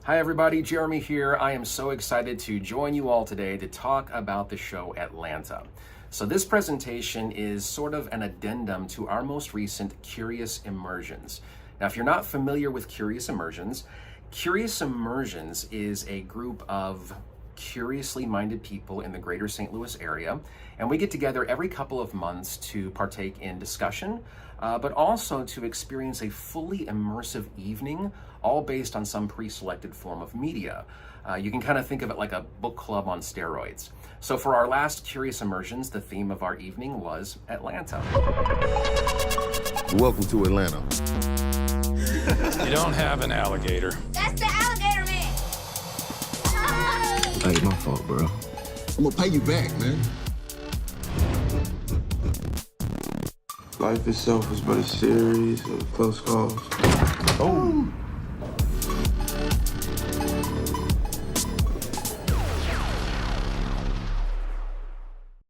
Hi everybody, Jeremy here. I am so excited to join you all today to talk about the show Atlanta. So this presentation is sort of an addendum to our most recent Curious Immersions. Now, if you're not familiar with Curious Immersions is a group of curiously minded people in the greater St. Louis area, and we get together every couple of months to partake in discussion, but also to experience a fully immersive evening, all based on some pre-selected form of media. You can kind of think of it like a book club on steroids. So for our last Curious Immersions, the theme of our evening was Atlanta. Welcome to Atlanta. You don't have an alligator. That's the alligator man. Hey, my fault, bro. I'm gonna pay you back, man. Life itself is but a series of close calls. Oh.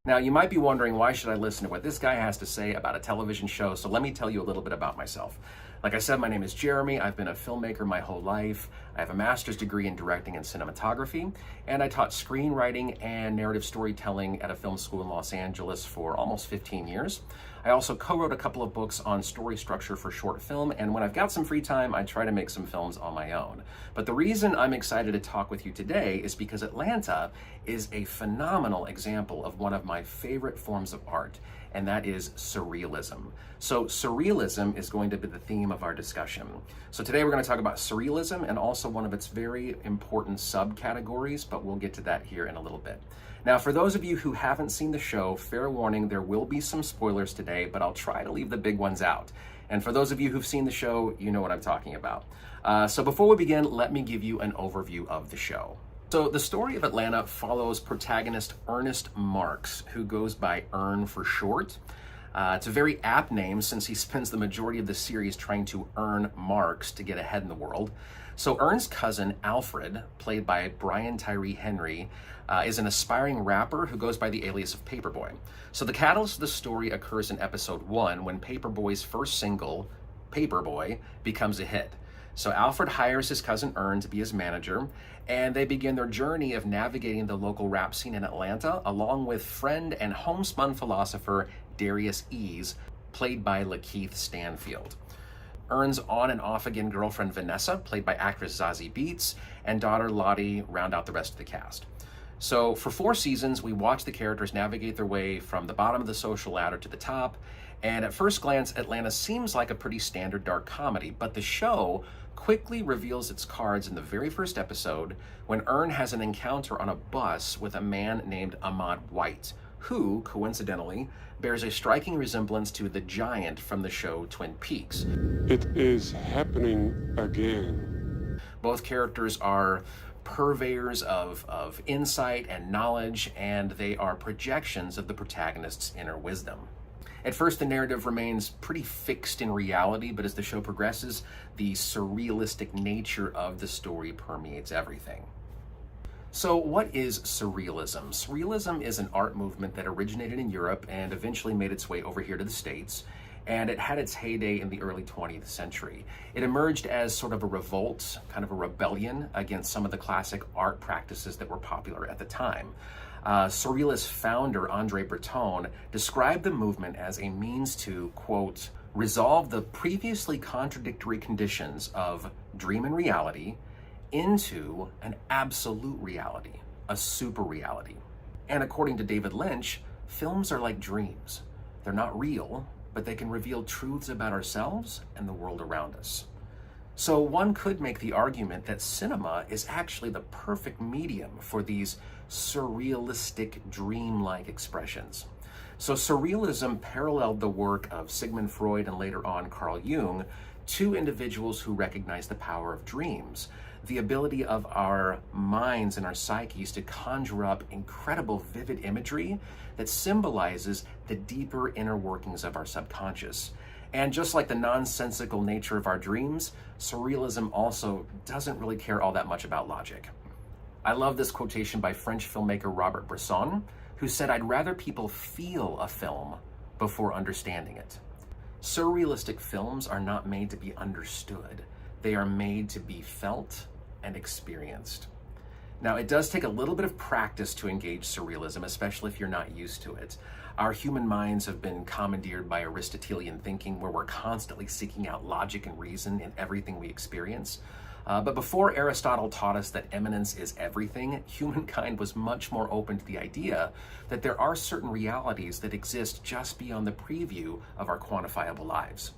Now, you might be wondering, why should I listen to what this guy has to say about a television show? So let me tell you a little bit about myself. Like I said, my name is Jeremy. I've been a filmmaker my whole life. I have a master's degree in directing and cinematography, and I taught screenwriting and narrative storytelling at a film school in Los Angeles for almost 15 years. I also co-wrote a couple of books on story structure for short film, and when I've got some free time, I try to make some films on my own. But the reason I'm excited to talk with you today is because Atlanta is a phenomenal example of one of my favorite forms of art, and that is surrealism. So surrealism is going to be the theme of our discussion. So today we're going to talk about surrealism and also one of its very important subcategories, but we'll get to that here in a little bit. Now, for those of you who haven't seen the show, fair warning, there will be some spoilers today, but I'll try to leave the big ones out. And for those of you who've seen the show, you know what I'm talking about. So before we begin, let me give you an overview of the show. So the story of Atlanta follows protagonist Ernest Marks, who goes by Ern for short. It's a very apt name since he spends the majority of the series trying to earn marks to get ahead in the world. So Ern's cousin, Alfred, played by Brian Tyree Henry, is an aspiring rapper who goes by the alias of Paperboy. So the catalyst of the story occurs in episode 1 when Paperboy's first single, Paperboy, becomes a hit. So Alfred hires his cousin Ern to be his manager, and they begin their journey of navigating the local rap scene in Atlanta, along with friend and homespun philosopher Darius Ease, played by Lakeith Stanfield. Ern's on and off again girlfriend Vanessa, played by actress Zazie Beetz, and daughter Lottie round out the rest of the cast. So for 4 seasons, we watch the characters navigate their way from the bottom of the social ladder to the top, and at first glance, Atlanta seems like a pretty standard dark comedy, but the show quickly reveals its cards in the very first episode when Ern has an encounter on a bus with a man named Ahmad White, who, coincidentally, bears a striking resemblance to the giant from the show Twin Peaks. It is happening again. Both characters are purveyors of insight and knowledge, and they are projections of the protagonist's inner wisdom. At first, the narrative remains pretty fixed in reality, but as the show progresses, the surrealistic nature of the story permeates everything. So what is surrealism? Surrealism is an art movement that originated in Europe and eventually made its way over here to the States, and it had its heyday in the early 20th century. It emerged as sort of a revolt, kind of a rebellion against some of the classic art practices that were popular at the time. Surrealist founder Andre Breton described the movement as a means to, quote, resolve the previously contradictory conditions of dream and reality into an absolute reality, a super reality. And according to David Lynch, films are like dreams. They're not real, but they can reveal truths about ourselves and the world around us. So one could make the argument that cinema is actually the perfect medium for these surrealistic, dreamlike expressions. So surrealism paralleled the work of Sigmund Freud and later on Carl Jung, 2 individuals who recognized the power of dreams, the ability of our minds and our psyches to conjure up incredible vivid imagery that symbolizes the deeper inner workings of our subconscious. And just like the nonsensical nature of our dreams, surrealism also doesn't really care all that much about logic. I love this quotation by French filmmaker Robert Bresson, who said, "I'd rather people feel a film before understanding it." Surrealistic films are not made to be understood. They are made to be felt and experienced. Now, it does take a little bit of practice to engage surrealism, especially if you're not used to it. Our human minds have been commandeered by Aristotelian thinking, where we're constantly seeking out logic and reason in everything we experience. But before Aristotle taught us that immanence is everything, humankind was much more open to the idea that there are certain realities that exist just beyond the preview of our quantifiable lives.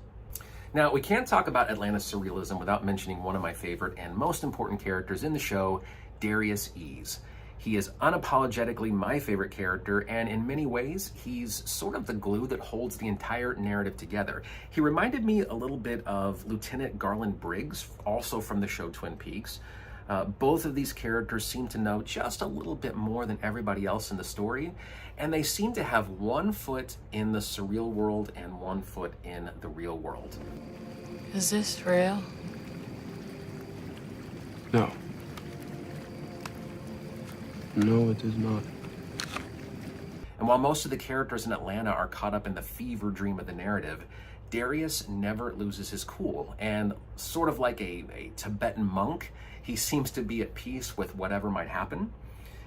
Now, we can't talk about Atlanta's surrealism without mentioning one of my favorite and most important characters in the show, Darius Ease. He is unapologetically my favorite character, and in many ways, he's sort of the glue that holds the entire narrative together. He reminded me a little bit of Lieutenant Garland Briggs, also from the show Twin Peaks. Both of these characters seem to know just a little bit more than everybody else in the story, and they seem to have one foot in the surreal world and one foot in the real world. Is this real? No. No, it is not. And while most of the characters in Atlanta are caught up in the fever dream of the narrative, Darius never loses his cool, and sort of like a Tibetan monk, he seems to be at peace with whatever might happen.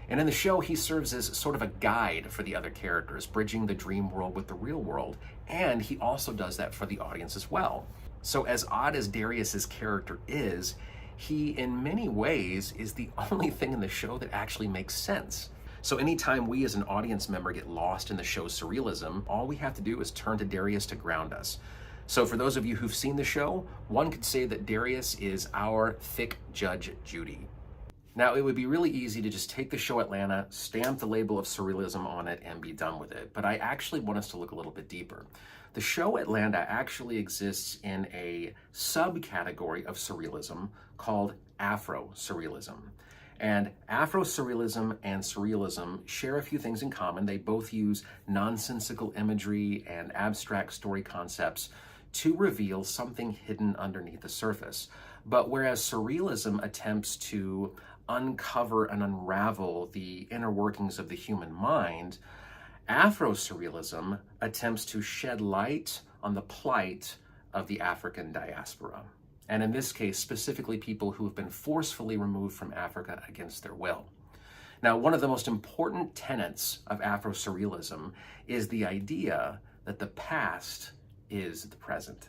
And in the show, he serves as sort of a guide for the other characters, bridging the dream world with the real world, and he also does that for the audience as well. So as odd as Darius's character is, he in many ways is the only thing in the show that actually makes sense. So anytime we as an audience member get lost in the show's surrealism, all we have to do is turn to Darius to ground us. So for those of you who've seen the show, one could say that Darius is our thick Judge Judy. Now, it would be really easy to just take the show Atlanta, stamp the label of surrealism on it, and be done with it. But I actually want us to look a little bit deeper. The show Atlanta actually exists in a subcategory of surrealism called Afro-surrealism. And Afro-surrealism and surrealism share a few things in common. They both use nonsensical imagery and abstract story concepts to reveal something hidden underneath the surface. But whereas surrealism attempts to uncover and unravel the inner workings of the human mind, Afro-surrealism attempts to shed light on the plight of the African diaspora. And in this case, specifically people who have been forcefully removed from Africa against their will. Now, one of the most important tenets of Afro-surrealism is the idea that the past is the present.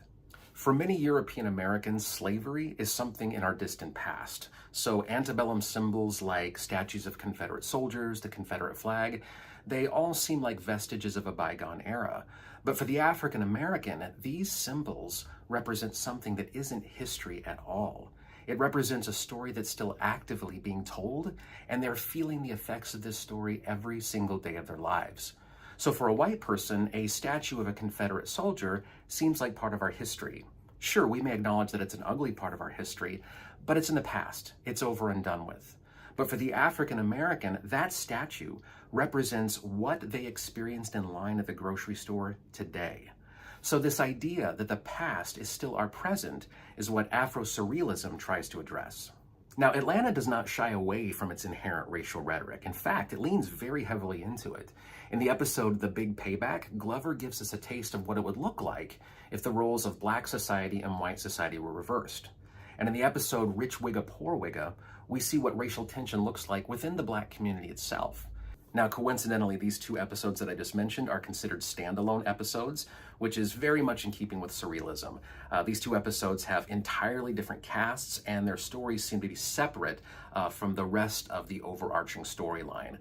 For many European Americans, slavery is something in our distant past. So antebellum symbols like statues of Confederate soldiers, the Confederate flag, they all seem like vestiges of a bygone era. But for the African American, these symbols represent something that isn't history at all. It represents a story that's still actively being told, and they're feeling the effects of this story every single day of their lives. So for a white person, a statue of a Confederate soldier seems like part of our history. Sure, we may acknowledge that it's an ugly part of our history, but it's in the past. It's over and done with. But for the African American, that statue represents what they experienced in line at the grocery store today. So this idea that the past is still our present is what Afro-surrealism tries to address. Now, Atlanta does not shy away from its inherent racial rhetoric. In fact, it leans very heavily into it. In the episode The Big Payback, Glover gives us a taste of what it would look like if the roles of black society and white society were reversed. And in the episode Rich Wigga, Poor Wigga, we see what racial tension looks like within the black community itself. Now, coincidentally, these two episodes that I just mentioned are considered standalone episodes, which is very much in keeping with surrealism. These two episodes have entirely different casts, and their stories seem to be separate from the rest of the overarching storyline.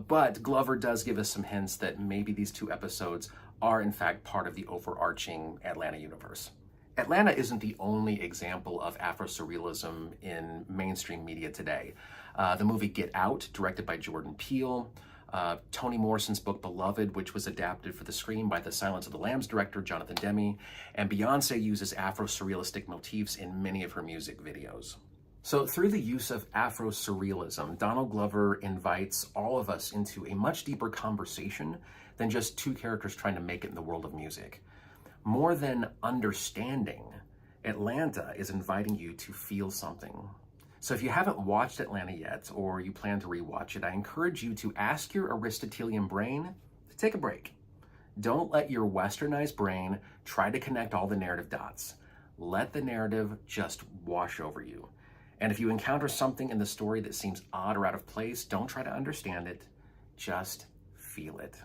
But Glover does give us some hints that maybe these two episodes are in fact part of the overarching Atlanta universe. Atlanta isn't the only example of Afro-surrealism in mainstream media today. The movie Get Out, directed by Jordan Peele, Toni Morrison's book Beloved, which was adapted for the screen by the Silence of the Lambs director Jonathan Demme, and Beyonce uses Afro-surrealistic motifs in many of her music videos. So through the use of Afro-surrealism, Donald Glover invites all of us into a much deeper conversation than just two characters trying to make it in the world of music. More than understanding, Atlanta is inviting you to feel something. So if you haven't watched Atlanta yet, or you plan to rewatch it, I encourage you to ask your Aristotelian brain to take a break. Don't let your westernized brain try to connect all the narrative dots. Let the narrative just wash over you. And if you encounter something in the story that seems odd or out of place, don't try to understand it, just feel it.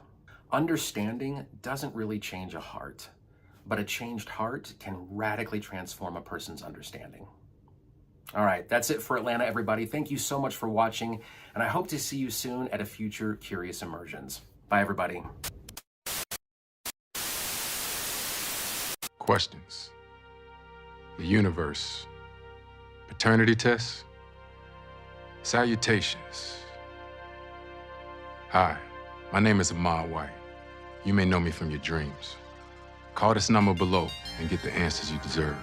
Understanding doesn't really change a heart, but a changed heart can radically transform a person's understanding. All right, that's it for Atlanta, everybody. Thank you so much for watching, and I hope to see you soon at a future Curious Immersions. Bye, everybody. Questions. The universe. Paternity tests. Salutations. Hi, my name is Ahmad White. You may know me from your dreams. Call this number below and get the answers you deserve.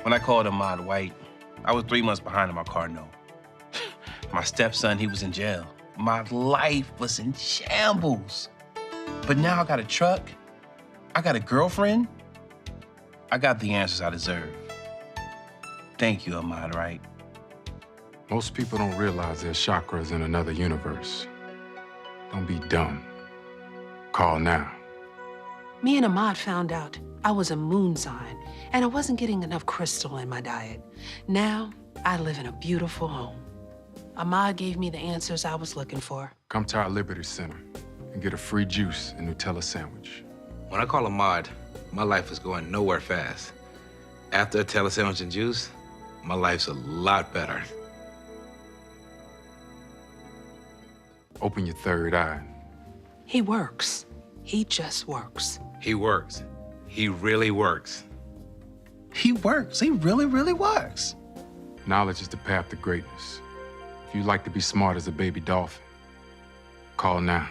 When I called Ahmad White, I was 3 months behind on my car note. My stepson, he was in jail. My life was in shambles. But now I got a truck, I got a girlfriend, I got the answers I deserve. Thank you, Ahmad White. Most people don't realize there's chakras in another universe. Don't be dumb. Call now. Me and Ahmad found out I was a moon sign, and I wasn't getting enough crystal in my diet. Now, I live in a beautiful home. Ahmad gave me the answers I was looking for. Come to our Liberty Center and get a free juice and Nutella sandwich. When I call Ahmad, my life is going nowhere fast. After a Nutella sandwich and juice, my life's a lot better. Open your third eye. He works. He just works. He works. He really works. He works, he really, really works. Knowledge is the path to greatness. If you'd like to be smart as a baby dolphin, call now.